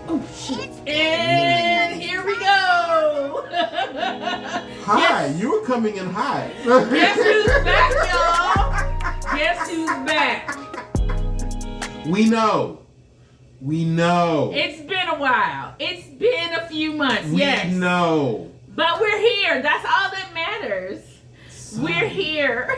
Oh shit! And here we go. Hi, you were coming in high. Guess who's back, y'all? Guess who's back? We know. It's been a while. It's been a few months. We know. But we're here. That's all that matters. We're here.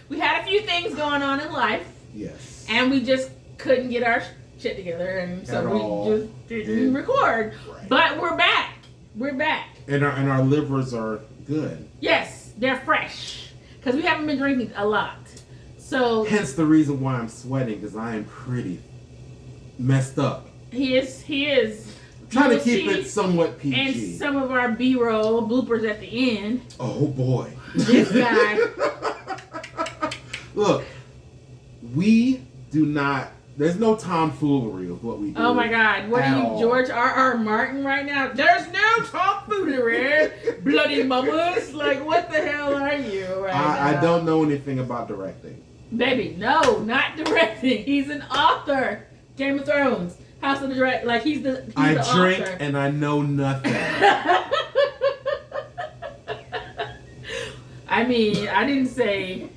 We had a few things going on in life. Yes. And we just couldn't get our shit together, and so we just didn't record. Right. But we're back. We're back. And our livers are good. Yes, they're fresh because we haven't been drinking a lot. So hence the reason why I'm sweating, because I am pretty messed up. He is. Trying to keep it somewhat PG. And some of our B-roll bloopers at the end. Oh boy. This guy. Look, we do not. There's no tomfoolery of what we do. Oh my God! What are you, George R.R. Martin, right now? There's no tomfoolery, bloody mamas. Like, what the hell are you right now? I don't know anything about directing. Baby, no, not directing. He's an author. Game of Thrones, House of the Dragon. Like he's the drink author. And I know nothing. I mean, I didn't say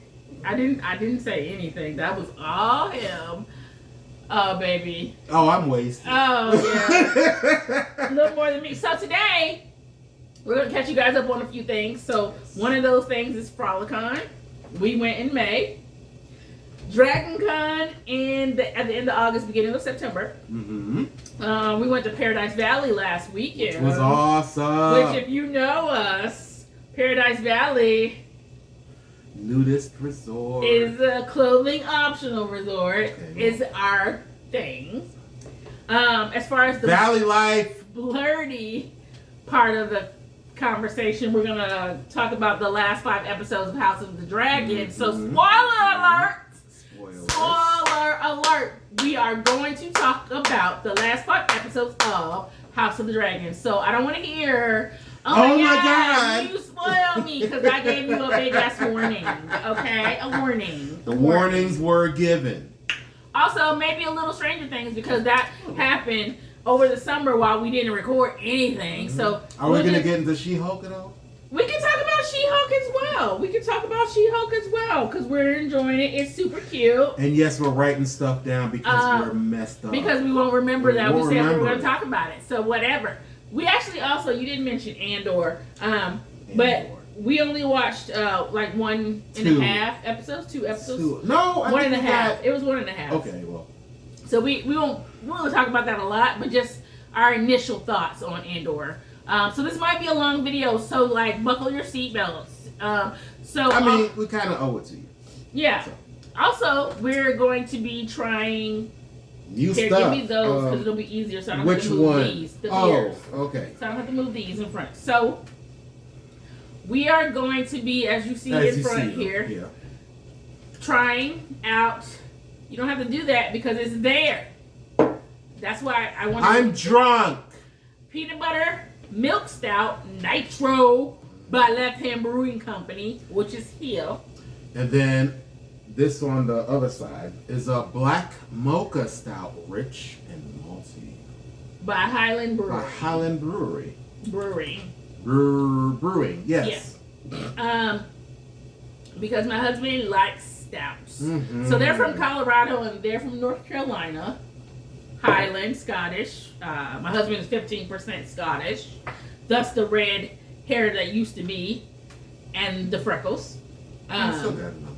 anything. That was all him. Oh, baby. Oh, I'm wasted. Oh, yeah. A little more than me. So today, we're going to catch you guys up on a few things. So one of those things is Frolicon. We went in May. DragonCon at the end of August, beginning of September. Mm-hmm. We went to Paradise Valley last weekend. Which was awesome. Which, if you know us, Paradise Valley... Nudist resort. Is a clothing optional resort. Okay. Is our thing. As far as the Valley Life Blerdy part of the conversation, we're gonna talk about the last 5 episodes of House of the Dragon. Mm-hmm. So spoiler alert! Spoiler alert! We are going to talk about the last 5 episodes of House of the Dragon. So I don't want to hear. Oh my God! You spoiled me because I gave you a big ass warning. Okay, a warning. The warnings were given. Also, maybe a little Stranger Things because that happened over the summer while we didn't record anything. Mm-hmm. So are we gonna get into She-Hulk at all? We can talk about She-Hulk as well because we're enjoying it. It's super cute. And yes, we're writing stuff down because we're messed up. Because we won't remember that we said we were going to talk about it. So whatever. We actually also, you didn't mention Andor, but we only watched like 1.5 episodes, 2 episodes. No, I 1.5. It was 1.5. Okay, well. So we won't talk about that a lot, but just our initial thoughts on Andor. So this might be a long video, so like buckle your seatbelts. I mean, we kind of owe it to you. Yeah. So. Also, we're going to be trying. New Here, stuff. give me those because it'll be easier. So I don't have to move these. The ears. Okay. So I don't have to move these in front. So we are going to be, as you see in front here, trying out. You don't have to do that because it's there. That's why I want to. I'm drunk. Peanut butter milk stout Nitro by Left Hand Brewing Company, which is here. And then this on the other side is a black mocha stout, rich and malty. By Highland Brewery. By Highland Brewery. Brewing, yes. Because my husband likes stouts. Mm-hmm. So they're from Colorado and they're from North Carolina. Highland, Scottish. My husband is 15% Scottish. Thus the red hair that used to be and the freckles. I still got another.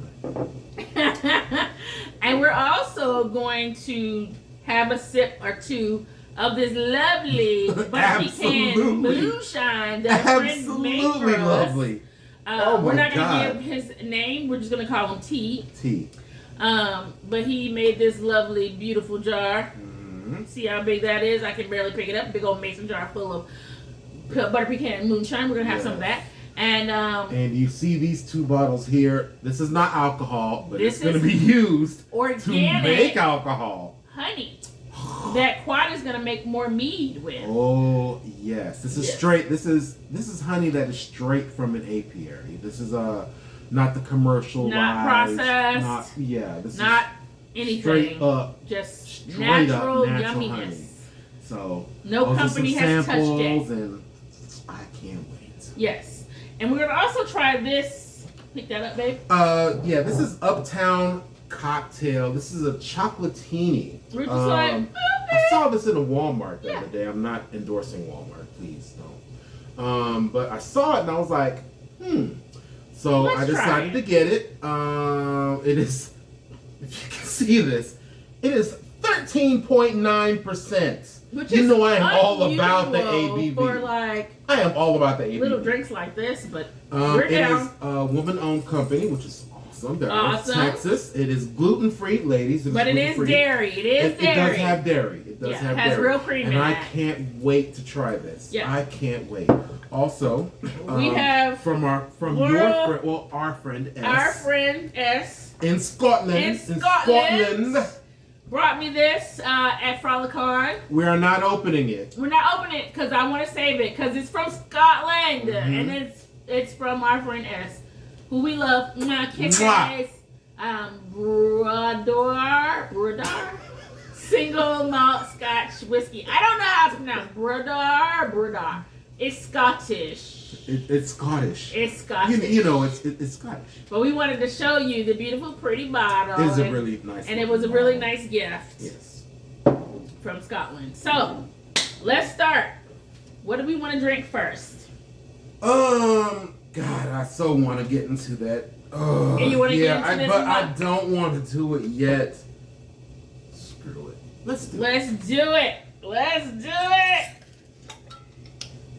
And we're also going to have a sip or two of this lovely Bucky moonshine that friends made for us. Lovely. We're not going to give his name. We're just going to call him T. But he made this lovely, beautiful jar. Mm-hmm. See how big that is? I can barely pick it up. Big old mason jar full of butter pecan moonshine. We're going to have some of that. And you see these 2 bottles here. This is not alcohol, but it's going to be used to make alcohol. Honey that Quad is going to make more mead with. Oh yes, this is straight. This is honey that is straight from an apiary. This is not the commercial, not processed, this not is anything, straight up, just straight natural up natural yumminess. honey. So No those are company some has touched samples, it. and I can't wait. Yes, and we're gonna also try this. Pick that up, babe. Yeah, this is Uptown Cocktail. This is a chocolatini. We're just like, okay. I saw this in a Walmart the other day. I'm not endorsing Walmart, please don't. But I saw it and I was like, So Let's I decided to get it. It is, if you can see this, it is 13.9%. Which you is know I am all about the unusual ABV. for like I am all about the ABV. little drinks like this, but we're It down. is a woman-owned company, which is awesome. They're Awesome. in Texas. It is gluten-free, ladies. But it is dairy. It is dairy. It does have dairy. It does have has dairy. real cream and in I that. can't wait to try this. Yeah. I can't wait. Also, we have from our friend, S. Our friend S. In Scotland. In Scotland. Brought me this at Frolicon. We are not opening it. We're not opening it because I want to save it because it's from Scotland and it's from our friend S, who we love. Kisses. Bradar, single malt Scotch whiskey. I don't know how to pronounce Bradar. It's Scottish. It's Scottish. It's Scottish. You know, it's Scottish. But we wanted to show you the beautiful, pretty bottle. It is a really nice. And it was a really nice gift. Yes. From Scotland. So, let's start. What do we want to drink first? God, I so want to get into that. And you want to get into this but one? I don't want to do it yet. Screw it. Let's do it. Let's do it.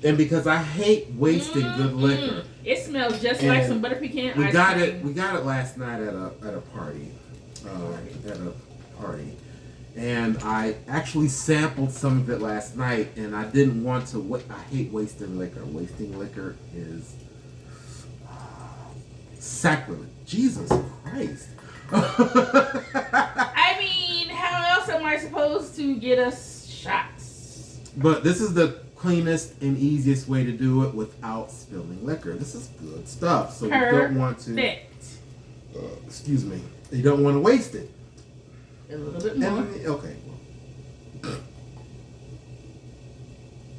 And because I hate wasting good liquor. It smells just like some butter pecan ice cream. We got it last night at a party. And I actually sampled some of it last night, and I didn't want to. I hate wasting liquor. Wasting liquor is sacrilege. Jesus Christ. I mean, how else am I supposed to get us shots? But this is the cleanest and easiest way to do it without spilling liquor. This is good stuff. So you don't want to. Excuse me. You don't want to waste it. A little bit more. Okay.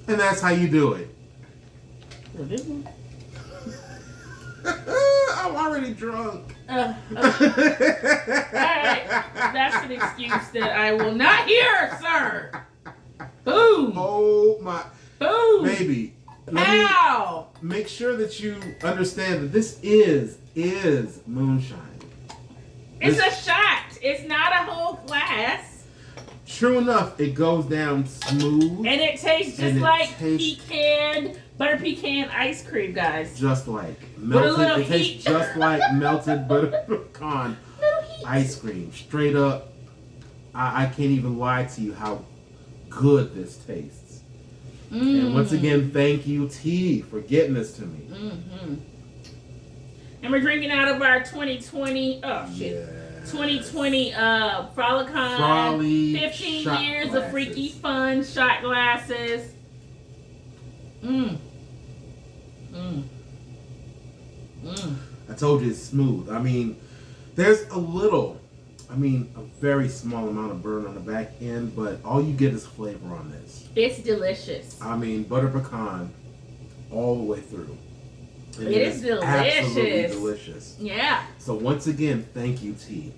And that's how you do it. A little bit more. I'm already drunk. Alright. That's an excuse that I will not hear, sir. Boom. Oh my. Boom. Baby. Ow. Make sure that you understand that this is moonshine. It's a shot. It's not a whole glass. True enough, it goes down smooth. And it tastes just like butter pecan ice cream, guys. Just like melted. It tastes just like melted butter pecan ice cream. Straight up. I can't even lie to you how good this tastes. And once again, thank you, T, for getting this to me. And we're drinking out of our 2020, 2020 Frolicon. Frolicon 15 years of freaky fun shot glasses. I told you it's smooth. I mean, there's a very small amount of burn on the back end, but all you get is flavor on this. It's delicious. I mean, butter pecan all the way through. And it is delicious. Absolutely delicious. Yeah. So once again, thank you, T.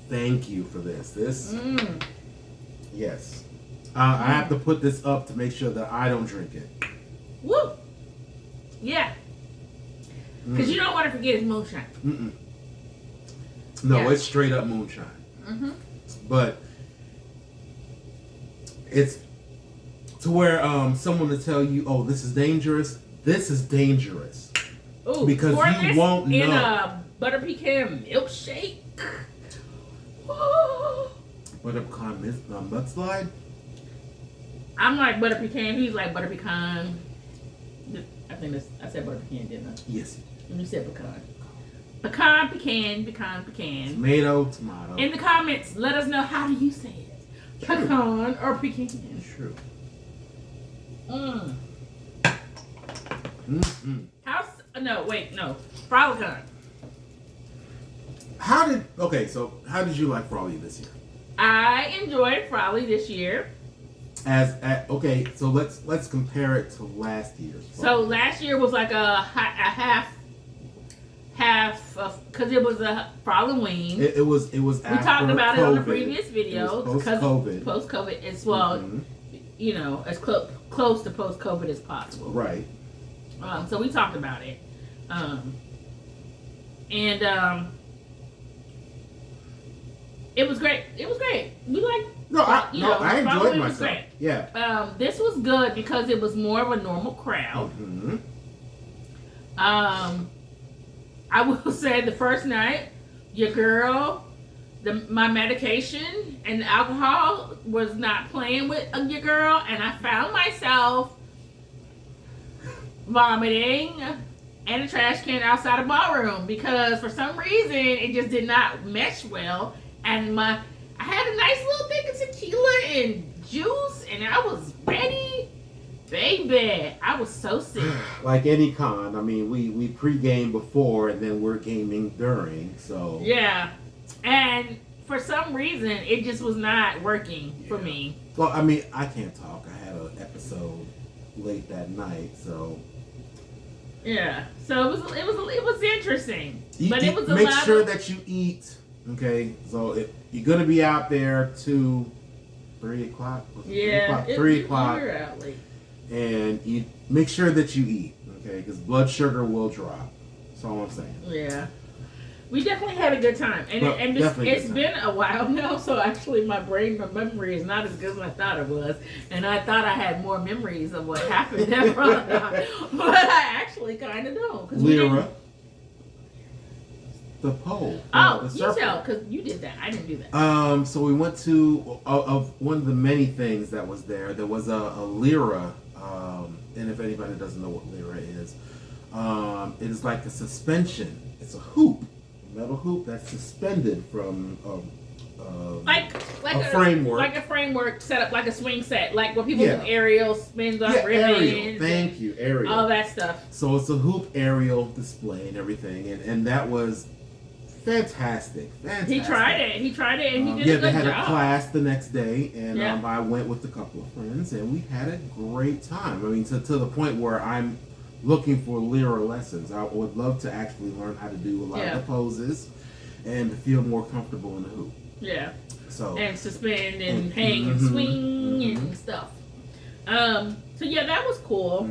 Thank you for this. Yes. I have to put this up to make sure that I don't drink it. Woo. Yeah. Because you don't want to forget it's moonshine. No, it's straight up moonshine. But it's to where someone will tell you, oh, this is dangerous. This is dangerous. Ooh, because you won't know. In a butter pecan milkshake. Whoa. Butter pecan mudslide? I'm like butter pecan. He's like butter pecan. I said butter pecan, didn't I? Yes. And you said pecan. Pecan. Tomato. In the comments, let us know how do you say it. True. Pecan or pecan. True. Frolicon. how did you like Brawley this year? I enjoyed Brawley this year. So let's compare it to last year's. So last year was like a half because it was a Halloween. It was. We talked about COVID. it on the previous video. Post COVID. Post COVID as well. You know, as close to post COVID as possible. Right. So we talked about it. It was great. It was great. We like. I enjoyed myself. Yeah. This was good because it was more of a normal crowd. Mm-hmm. I will say the first night, your girl, my medication and alcohol was not playing with your girl, and I found myself vomiting and a trash can outside the ballroom because for some reason it just did not mesh well, and I had a nice little thing of tequila and juice, and I was ready. Baby, I was so sick. Like any con, I mean, we pre-game before and then we're gaming during, so. Yeah, and for some reason, it just was not working for me. Well, I mean, I can't talk. I had an episode late that night, so. Yeah, so it was interesting, but it was a make lot sure of, that you eat. Okay, so you're gonna be out there to 3 o'clock. Yeah, 3 o'clock. You're out late. And you make sure that you eat, okay? Because blood sugar will drop. That's all I'm saying. Yeah, we definitely had a good time, and it's been a while now. So actually, my memory is not as good as I thought it was, and I thought I had more memories of what happened that Frolicon, but I actually kind of don't. Lyra, the pole. Oh, you tell, because you did that. I didn't do that. So we went to of one of the many things that was there. There was a Lyra. And if anybody doesn't know what Lyra is, it is like a suspension. It's a hoop, a metal hoop that's suspended from like a framework. Like a framework set up like a swing set, like where people do aerial spins on ribbons. Aerial. Thank you, aerial. All that stuff. So it's a hoop aerial display and everything, and that was fantastic. He tried it, and he did a good job. They had a class the next day, and I went with a couple of friends, and we had a great time. I mean, to the point where I'm looking for Lyra lessons. I would love to actually learn how to do a lot of the poses and to feel more comfortable in the hoop. Yeah. So and suspend and hang and swing and stuff. So yeah, that was cool.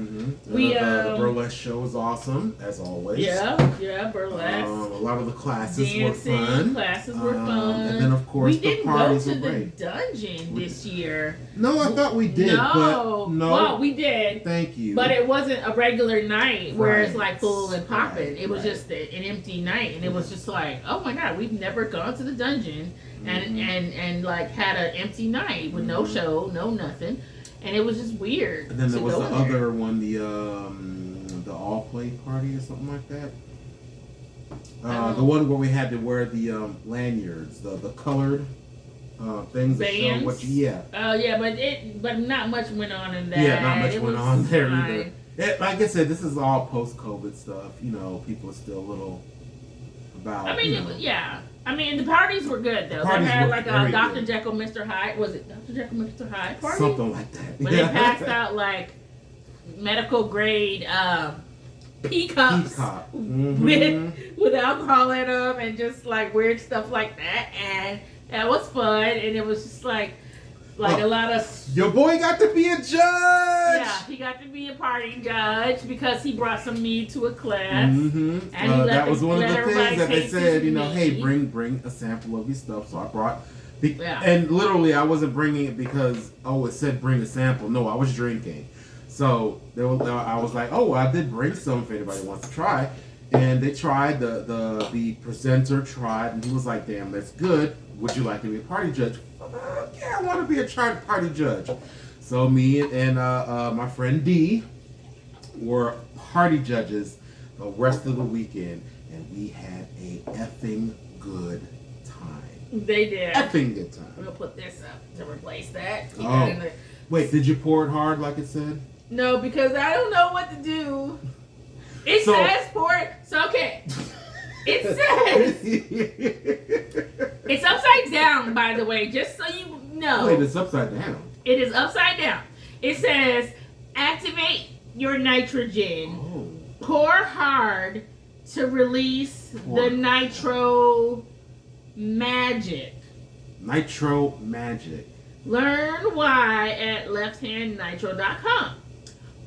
The burlesque show was awesome as always. Yeah, burlesque. A lot of the classes were fun. And then of course the parties were great. We didn't go to the dungeon this year. No, I thought we did. No, well, we did. Thank you. But it wasn't a regular night where it's like full and popping. It was just an empty night, and it was just like, oh my god, we've never gone to the dungeon and like had an empty night with no show, no nothing. And it was just weird. And then there was the other one, the all play party or something like that. The one where we had to wear the lanyards, the colored things that show what you. But not much went on in that. Yeah, not much went on there either. Like I said, this is all post-COVID stuff. You know, people are still a little about. I mean, I mean, the parties were good though. They had like a Dr. Jekyll, Mr. Hyde. Was it Dr. Jekyll, Mr. Hyde party? Something like that. But they passed out like medical grade pea cups with alcohol in them and just like weird stuff like that. And that was fun. And it was just like a lot of... Your boy got to be a judge! Yeah, he got to be a party judge because he brought some mead to a class. And that was one of the things that they said, you know, hey, bring a sample of your stuff. So I brought... And literally, I wasn't bringing it because, it said bring a sample. No, I was drinking. So I was like, I did bring some if anybody wants to try. And they tried, the presenter tried, and he was like, damn, that's good. Would you like to be a party judge? Yeah, I want to be a party judge. So me and my friend D were party judges the rest of the weekend, and we had a effing good time. They did. Effing good time. We'll put this up to replace that. Wait, did you pour it hard like it said? No, because I don't know what to do. It says pour it. So, okay. It says it's upside down, by the way, just so you know. Wait, it's upside down. It is upside down. It says activate your nitrogen. Oh. Pour hard to release the Nitro Magic. Nitro Magic. Learn why at lefthandnitro.com.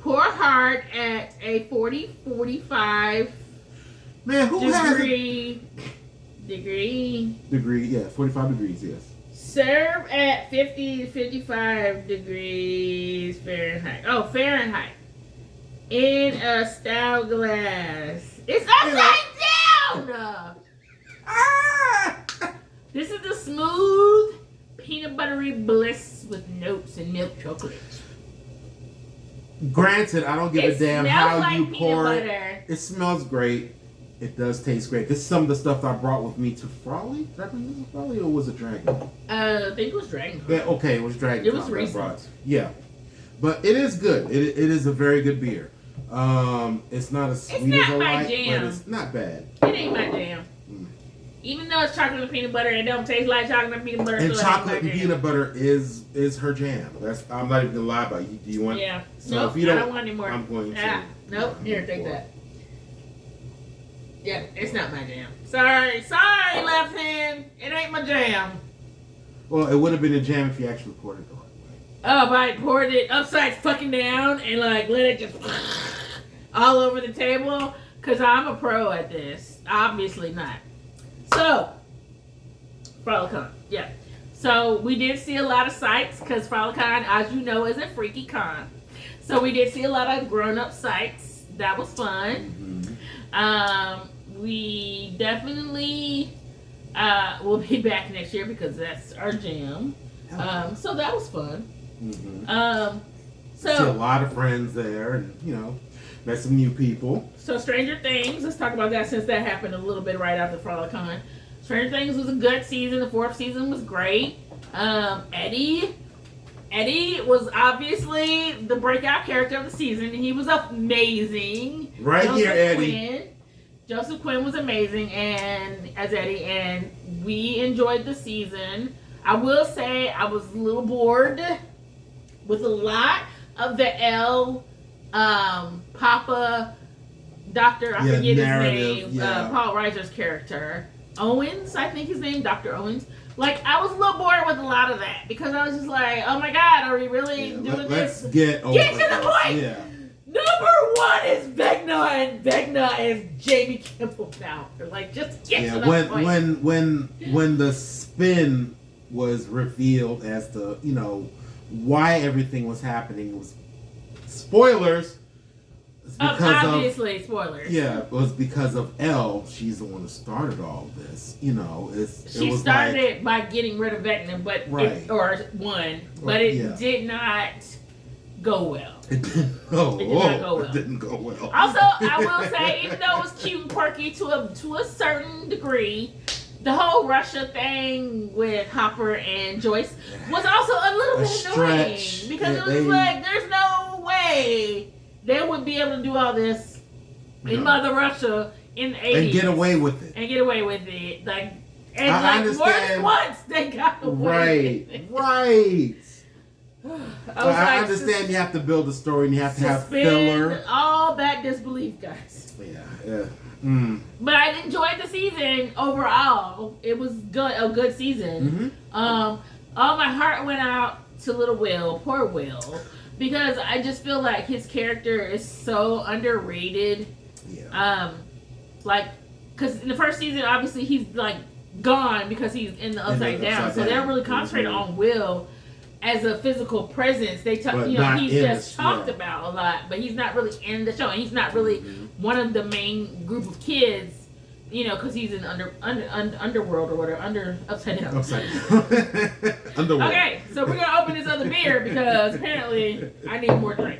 Pour hard at a 40-45 Man, who degree. Yeah, 45 degrees, yes. Serve at 50 to 55 degrees Fahrenheit. Oh, Fahrenheit. In a style glass. It's upside down! This is the smooth, peanut buttery bliss with notes and milk chocolate. Granted, I don't give a damn how you pour it. Butter. It smells great. It does taste great. This is some of the stuff I brought with me to Frolicon. Did I bring this to Frolicon or was it Dragon? I think it was Dragon. Yeah, okay, it was Dragon. It was recent. Yeah. But it is good. It is a very good beer. It's not as sweet as I like, but it's not bad. It ain't my jam. Even though it's chocolate and peanut butter, it don't taste like chocolate and peanut butter. And chocolate and peanut butter is her jam. I'm not even gonna lie about you. Do you want? Yeah. So nope, if you don't, I don't want any more. I'm going to. Nope. Here, take that. Yeah, it's not my jam. Sorry, left hand. It ain't my jam. Well, it would have been a jam if you actually poured it the right way. Oh, if I poured it upside fucking down and like let it just all over the table, cause I'm a pro at this. Obviously not. So, Frolicon, yeah. So we did see a lot of sites because Frolicon, as you know, is a freaky con. So we did see a lot of grown-up sites. That was fun. Mm-hmm. We definitely will be back next year because that's our jam. So that was fun. Mm-hmm. So see a lot of friends there, and met some new people. So Stranger Things, let's talk about that since that happened a little bit right after Frolicon. Stranger Things was a good season. The 4th season was great. Eddie was obviously the breakout character of the season. He was amazing. Joseph Quinn was amazing as Eddie, and we enjoyed the season. I will say I was a little bored with a lot of the Papa Doctor, I forget his name, Paul Reiser's character. Owens, I think his name, Dr. Owens. Like, I was a little bored with a lot is because I was just like, oh my god, are we really doing this? Get to the point! Yeah. Number 1 is Vecna, and Vecna is Jamie Kimmel now. Like, just get to the point. When the spin was revealed as to, why everything was happening, it was spoilers. Obviously, spoilers. Yeah, it was because of Elle. She's the one who started all of this. She started by getting rid of Vecna, but it did not go well. It didn't go well. It didn't go well. Also, I will say, even though it was cute and quirky to a certain degree, the whole Russia thing with Hopper and Joyce was also a little bit annoying because it was like, there's no way they would be able to do all this in Mother Russia in the 80s. And get away with it. More than once they got away with it. Right. I understand you have to build a story and you have to have filler. All that disbelief, guys. Yeah. Mm. But I enjoyed the season overall. It was a good season. Mm-hmm. All my heart went out to little Will, poor Will, because I just feel like his character is so underrated. Yeah. Because in the first season, obviously he's like gone because he's in the upside down. So they don't really concentrate on Will as a physical presence. They talk, he's just talked about a lot, but he's not really in the show, and he's not really one of the main group of kids. Because he's in underworld or whatever, upside down. Underworld. Okay, so we're gonna open this other beer because apparently I need more drink.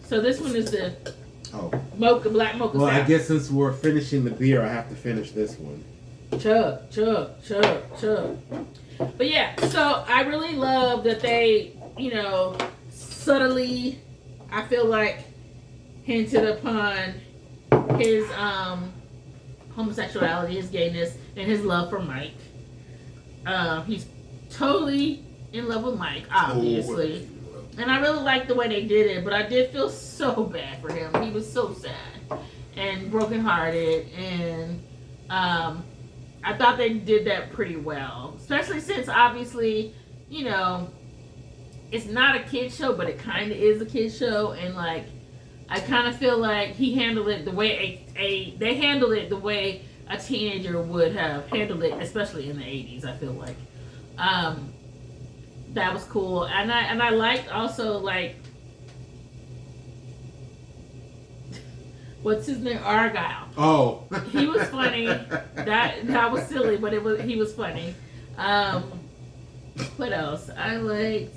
So this one is the black mocha. Well, I guess since we're finishing the beer, I have to finish this one. Chug. But yeah, so I really love that they, subtly, I feel like, hinted upon his homosexuality, his gayness, and his love for Mike. He's totally in love with Mike, obviously. And I really liked the way they did it, but I did feel so bad for him. He was so sad and brokenhearted, and I thought they did that pretty well. Especially since, obviously, you know, it's not a kid show, but it kind of is a kid show, and like, I kind of feel like he handled it the way they handled it the way a teenager would have handled it, especially in the 80s. I feel like that was cool, and I liked also like what's his name, Argyle. Oh, he was funny. That was silly, but he was funny. What else I liked?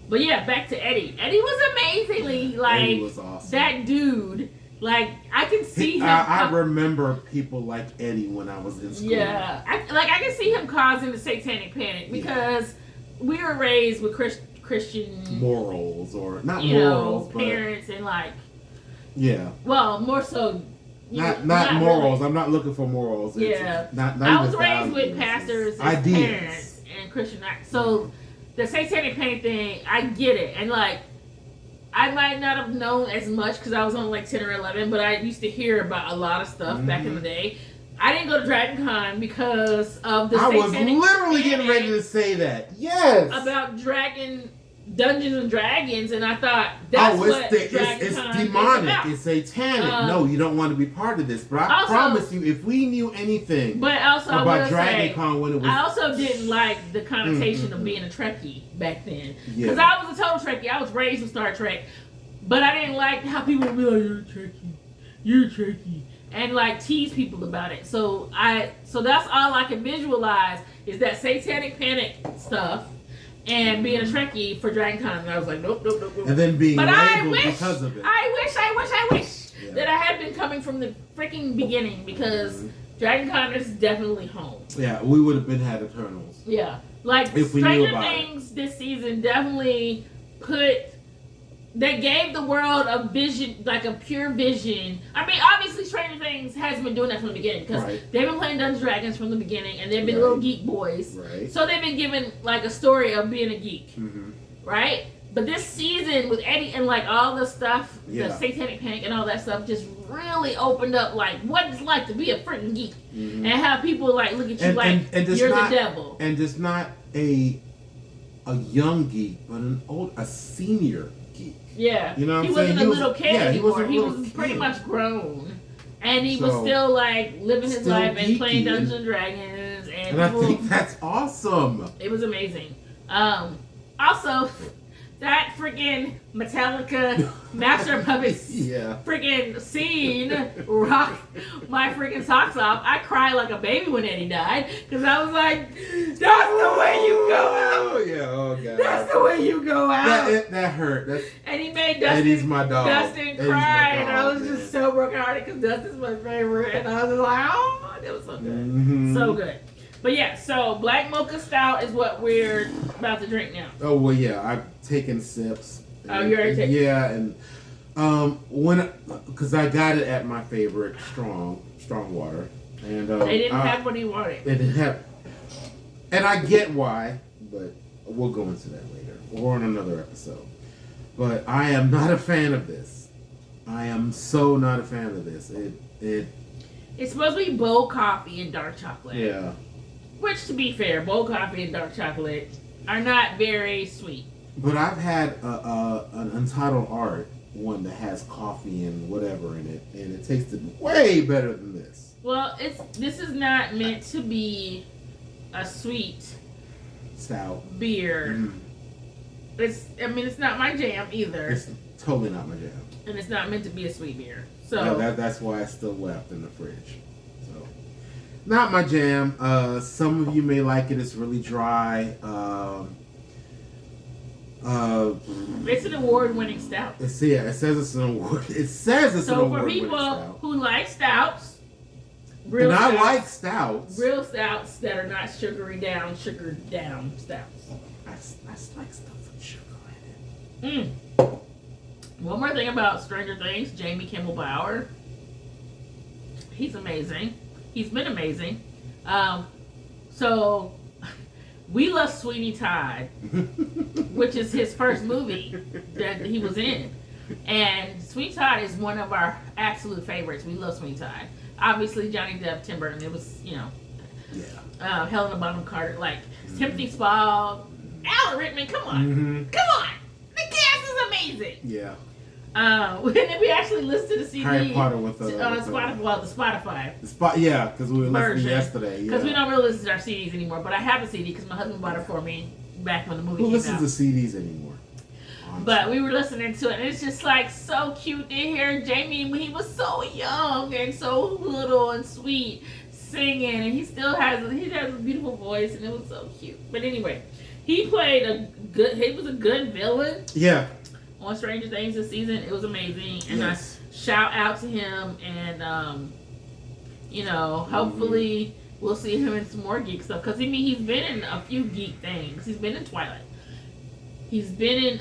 But yeah, back to Eddie. Eddie was amazingly like Eddie was awesome. That dude. Like I can see him. I remember people like Eddie when I was in school. Yeah, I can see him causing the satanic panic because we were raised with Christian morals, or not morals, parents, and like well, more so. Not morals. Really. I'm not looking for morals. Yeah, not I was raised with pastors and parents and Christian. So the satanic panic thing, I get it, and like. I might not have known as much because I was only like 10 or 11, but I used to hear about a lot of stuff back in the day. I didn't go to Dragon Con because of the satanic was literally getting ready to say that. Yes. About Dungeons and Dragons, and I thought that's it's demonic, it's satanic. No, you don't want to be part of this. But I promise you, if we knew anything about Dragon Con when it was, I also didn't like the connotation of being a Trekkie back then, because I was a total Trekkie. I was raised with Star Trek, but I didn't like how people would be like, "You're a Trekkie," and like tease people about it. So that's all I can visualize is that satanic panic stuff. And being a Trekkie for Dragon Con, and I was like, nope. And then being labeled because of it. I wish that I had been coming from the freaking beginning, because Dragon Con is definitely home. Yeah, we would have had Eternals. Yeah, like Stranger Things this season definitely they gave the world a vision, like a pure vision. I mean, obviously, Stranger Things has been doing that from the beginning, because they've been playing Dungeons & Dragons from the beginning, and they've been little geek boys. Right. So they've been given like a story of being a geek, right? But this season with Eddie and like all the stuff, the satanic panic and all that stuff, just really opened up like what it's like to be a freaking geek, and how people like look at you and you're the devil. And just not a young geek, but a senior geek. Yeah, you know what he I'm saying? wasn't a little kid anymore. He was pretty much grown, and he was still like living his life and playing Dungeons and Dragons. And I think that's awesome. It was amazing. Also, that freaking Metallica Master of Puppets freaking scene rocked my freaking socks off. I cried like a baby when Eddie died, because I was like, that's the way you go out. Oh God. That's the way you go out. That hurt. And he made Eddie's my dog. Dustin cry, and I was just so brokenhearted because Dustin's my favorite, and I was just like, oh, it was so good. So good. But yeah, so Black Mocha Stout is what we're about to drink now. Oh, well, yeah, I've taken sips. Oh, you already taken? Yeah, and because I got it at my favorite strong water. And they didn't have what he wanted. They didn't have, and I get why, but we'll go into that later or in another episode. But I am not a fan of this. I am so not a fan of this. It's supposed to be bold coffee and dark chocolate. Yeah. Which, to be fair, bold coffee and dark chocolate are not very sweet. But I've had an Untitled Art one that has coffee and whatever in it, and it tasted way better than this. Well, this is not meant to be a sweet stout beer. It's not my jam either. It's totally not my jam. And it's not meant to be a sweet beer. So that's why it's still left in the fridge. So not my jam. Some of you may like it. It's really dry. It's an award-winning stout. It says it's an award. It says it's an award-winning stout. So for people who like stouts, I like stouts. Real stouts that are not sugared down stouts. I like stuff with sugar in it. One more thing about Stranger Things, Jamie Kimmel Bower. He's amazing. He's been amazing. So we love Sweeney Todd, which is his first movie that he was in. And Sweeney Todd is one of our absolute favorites. We love Sweeney Todd. Obviously, Johnny Depp, Tim Burton. It was, Helena Bonham Carter, like Timothy Spall, Alan Rickman. Come on, come on. The cast is amazing. Yeah. And then we actually listened to the CD. Harry Potter with the Spotify. Well, the Spotify. Yeah, because we were listening yesterday. Because we don't really listen to our CDs anymore. But I have a CD because my husband bought it for me back when the movie came out. Who listens to CDs anymore? Honestly. But we were listening to it, and it's just like so cute to hear Jamie when he was so young and so little and sweet singing, and he still has a beautiful voice, and it was so cute. But anyway, he was a good villain. Yeah. On Stranger Things this season, it was amazing, and I shout out to him, and hopefully we'll see him in some more geek stuff, because he's been in a few geek things. He's been in Twilight. He's been in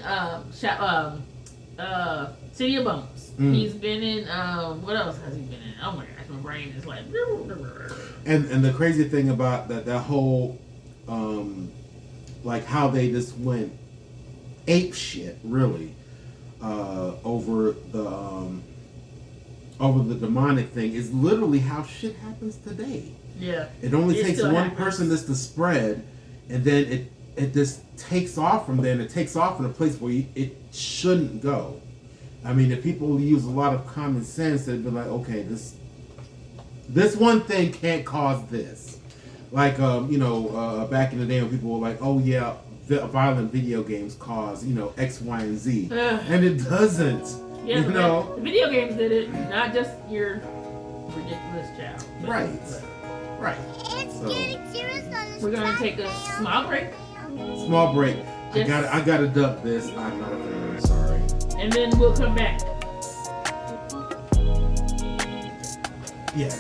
City of Bones. He's been in what else has he been in? Oh my gosh, my brain is like. And the crazy thing about that whole like how they just went ape shit really over the demonic thing is literally how shit happens today. Yeah. It only takes one person just to spread, and then it just takes off from there, and it takes off in a place where it shouldn't go. I mean, if people use a lot of common sense, they'd be like, okay, this one thing can't cause this. Like, back in the day when people were like, oh yeah, violent video games cause, X, Y, and Z. And it doesn't. Yeah, the video games did it, not just your ridiculous child. Right. It's getting serious on this. We're going to take a small break. I gotta duck this. I'm not a fan. I'm sorry. And then we'll come back. Yes.